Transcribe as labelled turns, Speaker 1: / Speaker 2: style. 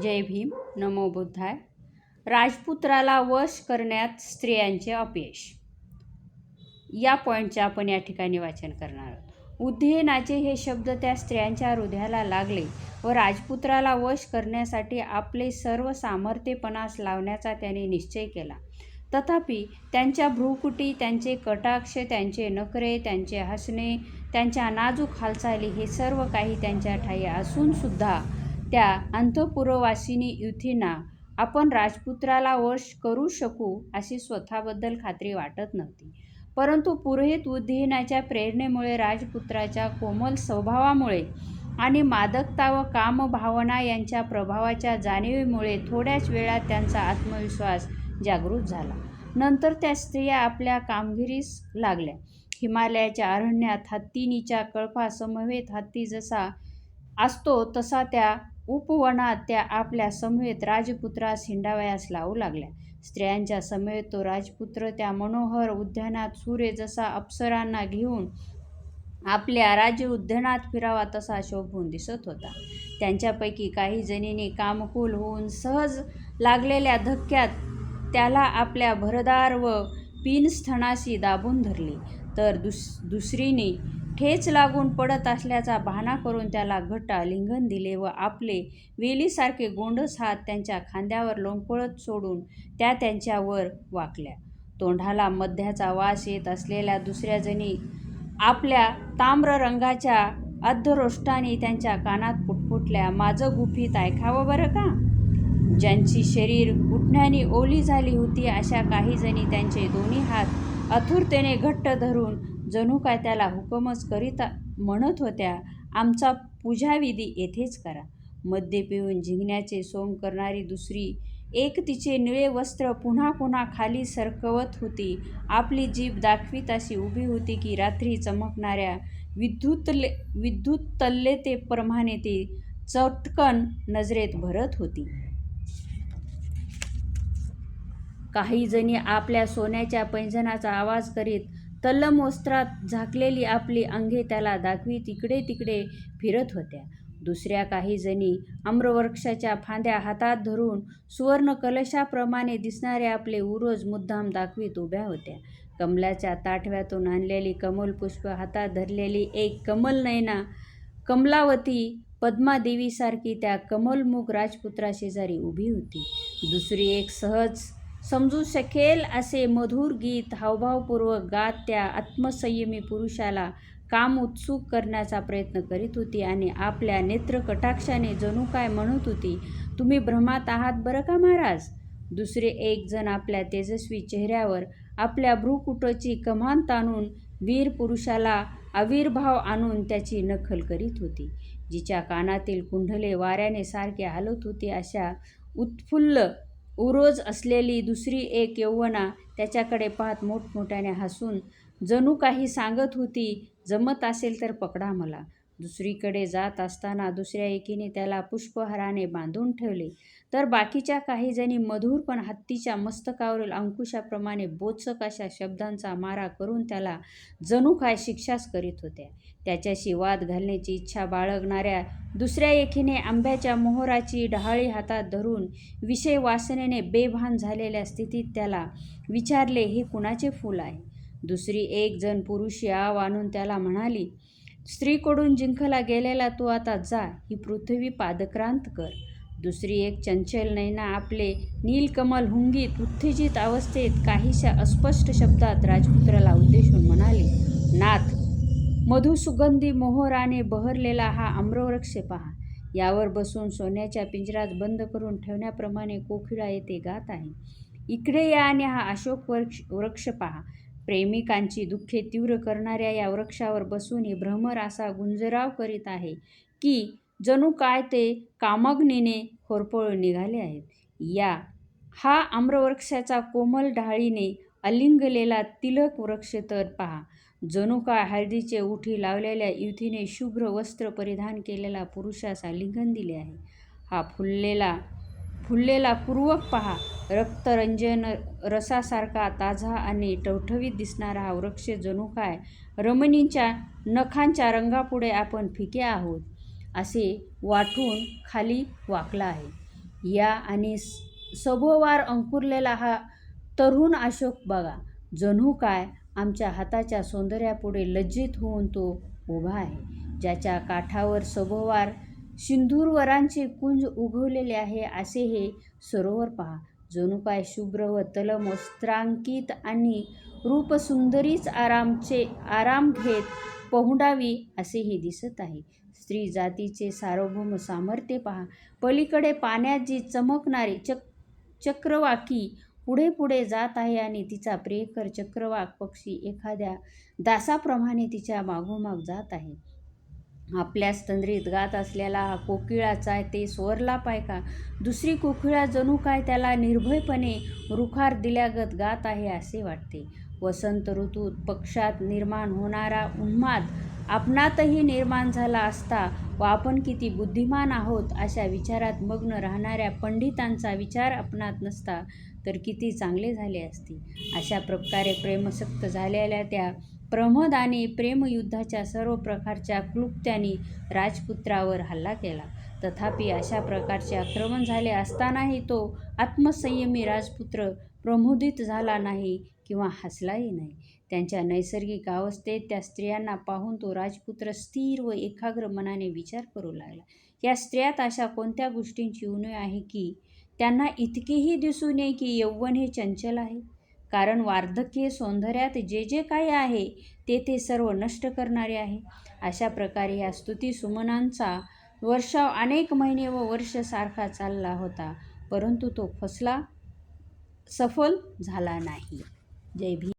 Speaker 1: जय भीम, नमो बुद्धाय. राजपुत्राला वश करण्यात स्त्रियांचे अपयश, या पॉईंटचे आपण या ठिकाणी वाचन करणार आहोत. उदयनाचे हे शब्द त्या स्त्रियांच्या हृदयाला लागले व राजपुत्राला वश करण्यासाठी आपले सर्व सामर्थ्य पणास लावण्याचा त्याने निश्चय केला. तथापि त्यांच्या भ्रूकुटी, त्यांचे कटाक्ष, त्यांचे नखरे, त्यांचे हसणे, त्यांच्या नाजूक हालचाली हे सर्व काही त्यांच्या ठायी असूनसुद्धा त्या अंतःपुरवासिनी युथींना आपण राजपुत्राला वश करू शकू अशी स्वतःबद्दल खात्री वाटत नव्हती. परंतु पुरोहित उदयनाच्या प्रेरणेमुळे, राजपुत्राच्या कोमल स्वभावामुळे आणि मादकता व कामभावना यांच्या प्रभावाच्या जाणीवेमुळे थोड्याच वेळात त्यांचा आत्मविश्वास जागृत झाला. नंतर त्या स्त्रिया आपल्या कामगिरीस लागल्या. हिमालयाच्या अरण्यात हत्तीनीच्या कळपासमवेत हत्ती जसा असतो तसा त्या उपवनात त्या आपल्या समवेत राजपुत्रास हिंडावयास लावू लागल्या. स्त्रियांच्या समवेत तो राजपुत्र त्या मनोहर उद्यानात सूर्य जसा अप्सरांना घेऊन आपल्या राज्य उद्यानात फिरावा तसा शोभून दिसत होता. त्यांच्यापैकी काही जणींनी कामकुल होऊन सहज लागलेल्या धक्क्यात त्याला आपल्या भरदार व पिनस्थानाशी दाबून धरले, तर दुसरीने ठेच लागून पडत असल्याचा बहाणा करून त्याला घट्ट आलिंगन दिले व आपले वेलीसारखे गोंडस हात त्यांच्या खांद्यावर लोंबकळत सोडून त्या त्यांच्यावर वाकल्या. तोंडाला मद्याचा वास येत असलेल्या दुसऱ्या जणी आपल्या ताम्र रंगाच्या अधरोष्टाने त्यांच्या कानात पुटपुटल्या, "माझं गुपित ऐकावं बरं का." ज्यांची शरीर उठण्याने ओली झाली होती अशा काही जणी त्यांचे दोन्ही हात आतुरतेने घट्ट धरून जणू काय त्याला हुकूमच करीत म्हणत होत्या, "आमचा पूजाविधी येथेच करा." मद्य पिऊन झिंगण्याचे सोंग करणारी दुसरी एक तिचे निळे वस्त्र पुन्हा पुन्हा खाली सरकवत होती. आपली जीभ दाखवीत अशी उभी होती की रात्री चमकणाऱ्या विद्युत्तल्यतेप्रमाणे ती चटकन नजरेत भरत होती. काही जणी आपल्या सोन्याच्या पैंजणाचा आवाज करीत तल्लम वस्त्रात झाकलेली आपली अंगे त्याला दाखवीत इकडे तिकडे फिरत होत्या. दुसऱ्या काही जणी आम्रवृक्षाच्या फांद्या हातात धरून सुवर्ण कलशाप्रमाणे दिसणारे आपले उरोज मुद्दाम दाखवीत उभ्या होत्या. कमलाच्या ताटव्यातून आणलेली कमलपुष्प हातात धरलेली एक कमलनयना कमलावती पद्मादेवीसारखी त्या कमलमुख राजपुत्राशेजारी उभी होती. दुसरी एक सहज समजू शकेल असे मधुर गीत हावभावपूर्वक गात त्या आत्मसंयमी पुरुषाला काम उत्सुक करण्याचा प्रयत्न करीत होती आणि आपल्या नेत्रकटाक्षाने जणू काय म्हणत होती, "तुम्ही भ्रमात आहात बरं का महाराज." दुसरे एक जण आपल्या तेजस्वी चेहऱ्यावर आपल्या भ्रूकुटीची कमान ताणून वीर पुरुषाला आविर्भाव आणून त्याची नकल करीत होती. जिच्या कानातील कुंडले वाऱ्याने सारखे हालत होती अशा उत्फुल्ल उरोज असलेली दुसरी एक यौवना त्याच्याकडे पाहत मोठमोठ्याने हसून जणू काही सांगत होती, "जमत असेल तर पकडा मला." दुसरीकडे जात असताना दुसऱ्या एकीने त्याला पुष्पहाराने बांधून ठेवले, तर बाकीच्या काही जणी मधुर पण हत्तीच्या मस्तकावरील अंकुशाप्रमाणे बोचक अशा शब्दांचा मारा करून त्याला जणू काय शिक्षाच करीत होत्या. त्याच्याशी वाद घालण्याची इच्छा बाळगणाऱ्या दुसऱ्या एकीने आंब्याच्या मोहराची डहाळी हातात धरून विषय वासनेने बेभान झालेल्या स्थितीत त्याला विचारले, "हे कुणाचे फूल आहे?" दुसरी एक जण पुरुषी आव आणून त्याला म्हणाली, "स्त्रीकडून जिंकला गेलेला तू आता जा, ही पृथ्वी पादक्रांत कर." दुसरी एक चंचल नयना आपले नीलकमल हुंगीत उत्तेजित अवस्थेत काहीशा अस्पष्ट शब्दात राजपुत्राला उद्देशून म्हणाली, "नाथ, मधुसुगंधी मोहराने बहरलेला हा आम्रवृक्ष पहा. यावर बसून सोन्याच्या पिंजऱ्यात बंद करून ठेवण्याप्रमाणे कोकिळा येथे गात आहे. इकडे या आणि हा अशोक वृक्ष पहा. प्रेमिकांची दुःखे तीव्र करणाऱ्या या वृक्षावर बसून हे भ्रमर असा गुंजराव करीत आहे की जणू काय ते कामाग्नीने होरपळून निघाले आहेत. हा आम्रवृक्षाचा कोमल डहाळीने आलिंगलेला तिलक वृक्ष तर पहा, जणू काय हळदीचे उठी लावलेल्या युथीने शुभ्र वस्त्र परिधान केलेला पुरुषास आलिंगन दिले आहे. हा फुललेला पूर्वक पहा, रक्तरंजन रसासारखा ताजा आणि टवटवीत दिसणारा हा वृक्ष जणू काय रमणींच्या नखांच्या रंगापुढे आपण फिके आहोत असे वाटून खाली वाकला आहे. या आणि सभोवार अंकुरलेला हा तरुण अशोक बघा, जणू काय आमच्या हाताच्या सौंदर्यापुढे लज्जित होऊन तो उभा आहे. ज्याच्या काठावर सभोवार सिंधूरवरांचे कुंज उगवलेले आहे असे हे सरोवर पहा. जणू काय शुभ्र व तलम वस्त्रांकित आणि रूपसुंदरीच आराम घेत पहुंडावी असेही दिसत आहे. स्त्री जातीचे सार्वभौम सामर्थ्य पहा. पलीकडे पाण्यात जी चमकणारी चक्रवाकी पुढे पुढे जात आहे आणि तिचा प्रियकर चक्रवाक पक्षी एखाद्या दासाप्रमाणे तिच्या मागोमाग जात आहे. आपल्याच तंद्रीत गात असलेला हा कोकिळाचा ते स्वरलाप ऐका. दुसरी कोकिळा जणू काय त्याला निर्भयपणे रुखार दिल्यागत गात आहे असे वाटते. वसंत ऋतूत पक्षात निर्माण होणारा उन्माद आपणातही निर्माण झाला असता व आपण किती बुद्धिमान आहोत अशा विचारात मग्न राहणाऱ्या पंडितांचा विचार आपणात नसता तर किती चांगले झाले असते. अशा प्रकारे प्रेमसक्त झालेल्या त्या प्रमदाने प्रेमयुद्धाच्या सर्व प्रकारच्या क्लुप्त्यांनी राजपुत्रावर हल्ला केला. तथापि अशा प्रकारचे आक्रमण झाले असतानाही तो आत्मसंयमी राजपुत्र प्रमुदित झाला नाही किंवा हसलाही नाही. त्यांच्या नैसर्गिक अवस्थेत त्या स्त्रियांना पाहून तो राजपुत्र स्थिर व एकाग्र मनाने विचार करू लागला. या स्त्रियात अशा कोणत्या गोष्टींची उणीव आहे की त्यांना इतकेही दिसू नये की यौवन हे चंचल आहे? कारण वार्धक्य सौंदर्यात जे जे काही आहे ते सर्व नष्ट करणारे आहे. अशा प्रकारे ह्या स्तुतिसुमनांचा वर्षाव अनेक महिने व वर्ष सारखा चालला होता, परंतु तो सफल झाला नाही. जय भीम.